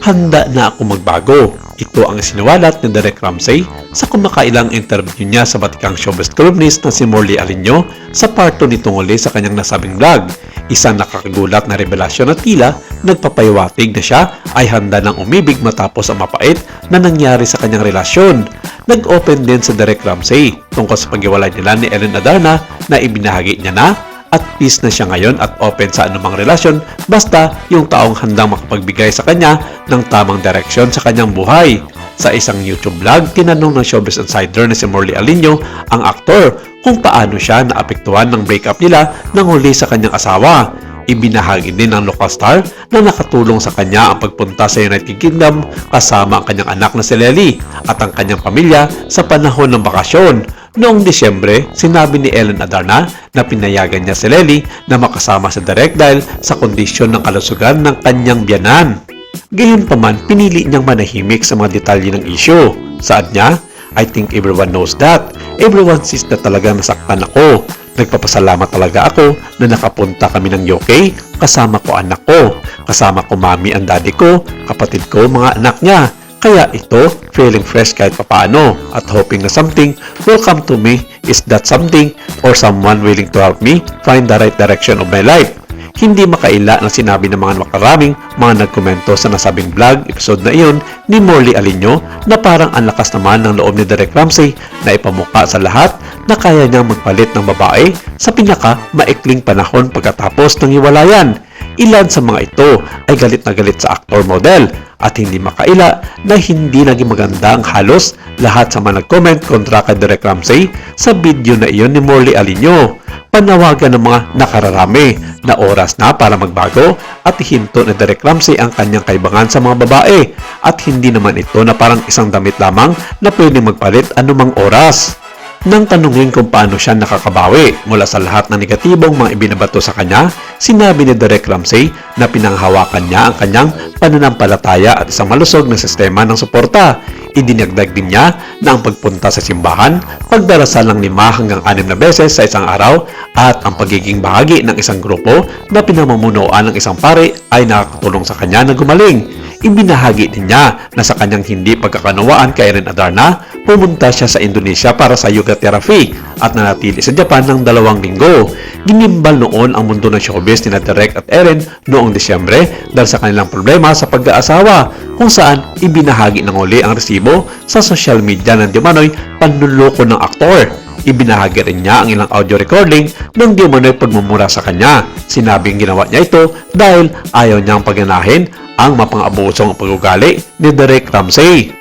handa na ako magbago. Ito ang isiniwalat ni Derek Ramsey sa kumakailang interview niya sa batikang showbiz columnist na si Morley Alinio sa part 2 nitong uli sa kanyang nasabing vlog. Isang nakakagulat na revelasyon na tila nagpapahiwatig na siya ay handa ng umibig matapos ang mapait na nangyari sa kanyang relasyon. Nag-open din si Derek Ramsey tungkol sa paghiwalay nila ni Ellen Adarna na ibinahagi niya na at peace na siya ngayon at open sa anumang relasyon basta yung taong handang makapagbigay sa kanya ng tamang direksyon sa kanyang buhay. Sa isang YouTube vlog, tinanong ng Showbiz Insider na si Morley Alinio ang aktor kung paano siya naapektuhan ng breakup nila nang huli sa kanyang asawa. Ibinahagi din ng local star na nakatulong sa kanya ang pagpunta sa United Kingdom kasama ang kanyang anak na si Lely at ang kanyang pamilya sa panahon ng bakasyon. Noong Disyembre, sinabi ni Ellen Adarna na pinayagan niya si Lely na makasama sa Derek dahil sa kondisyon ng kalusugan ng kanyang biyanan. Gayunpaman, pinili niyang manahimik sa mga detalye ng issue. Saad niya, "I think everyone knows that. Everyone sees na talagang nasaktan ako. Nagpapasalamat talaga ako na nakapunta kami ng UK, kasama ko anak ko, kasama ko mami ang daddy ko, kapatid ko, mga anak niya. Kaya ito, feeling fresh kahit papaano at hoping na something will come to me. Is that something or someone willing to help me find the right direction of my life?" Hindi makaila na sinabi ng mga makaraming mga nagkomento sa nasabing vlog episode na iyon ni Morley Alinio na parang ang lakas naman ng loob ni Derek Ramsey na ipamukha sa lahat na kaya niyang magpalit ng babae sa pinaka maikling panahon pagkatapos ng hiwalayan. Ilan sa mga ito ay galit na galit sa actor model at hindi makaila na hindi naging maganda ang halos lahat sa mga nag-comment kontra kay Derek Ramsey sa video na iyon ni Morley Alinio. Panawagan ng mga nakararami na oras na para magbago at hinto ni Derek Ramsey ang kanyang kaibangan sa mga babae at hindi naman ito na parang isang damit lamang na pwedeng magpalit anumang oras. Nang tanungin kung paano siya nakakabawi mula sa lahat ng negatibong mga ibinabato sa kanya, sinabi ni Derek Ramsey na pinanghawakan niya ang kanyang pananampalataya at isang malusog na sistema ng suporta. Idinagdag din niya na ang pagpunta sa simbahan, pagdarasal ng 5 hanggang 6 na beses sa isang araw at ang pagiging bahagi ng isang grupo na pinamumunuan ng isang pare ay nakakatulong sa kanya na gumaling. Ibinahagi din niya na sa kanyang hindi pagkakanawaan kay Ellen Adarna, pumunta siya sa Indonesia para sa yoga therapy at nanatili sa Japan ng 2 linggo. Ginimbal noon ang mundo ng showbiz ni Derek at Ellen noong Disyembre dahil sa kanilang problema sa pag-aasawa kung saan ibinahagi ng uli ang resibo sa social media ng dimanoy panluloko ng aktor. Ibinahagi rin niya ang ilang audio recording ng dimanoy pagmumura sa kanya. Sinabing ginawa niya ito dahil ayaw niyang pagganahin ang mapang-abusong pag-ugali ni Derek Ramsey.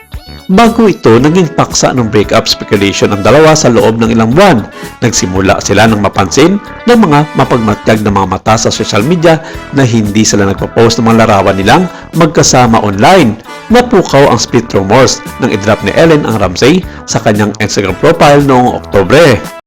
Bago ito, naging paksa ng breakup speculation ang dalawa sa loob ng ilang buwan. Nagsimula sila ng mapansin ng mga mapagmatyag na mga mata sa social media na hindi sila nagpo-post ng mga larawan nilang magkasama online. Napukaw ang split rumors nang i-drop ni Ellen ang Ramsey sa kanyang Instagram profile noong Oktubre.